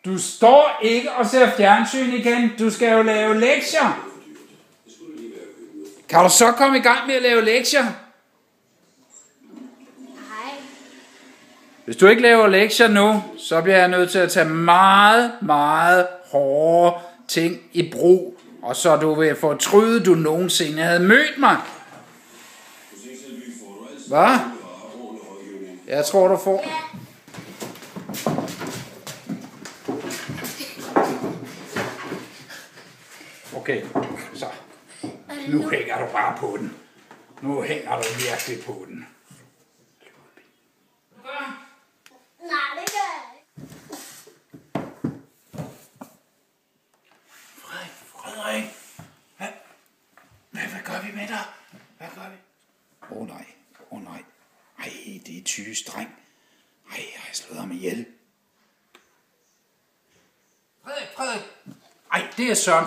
Du står ikke og ser fjernsyn igen. Du skal jo lave lektier. Kan du så komme i gang med at lave lektier? Nej. Hvis du ikke laver lektier nu, så bliver jeg nødt til at tage meget, meget hårde ting i brug. Og så du vil fortryde, du nogensinde havde mødt mig. Hvad? Jeg tror, du får. Okay, så. Nu hænger du bare på den. Nu hænger du virkelig på den. Nej, det gør jeg ikke. Frederik. Hvad gør vi med dig? Hvad gør vi? Nej. Nej. Ej, det er tysk dreng. Ej, jeg har slået ham ihjel. Frederik. Ej, det er Søren.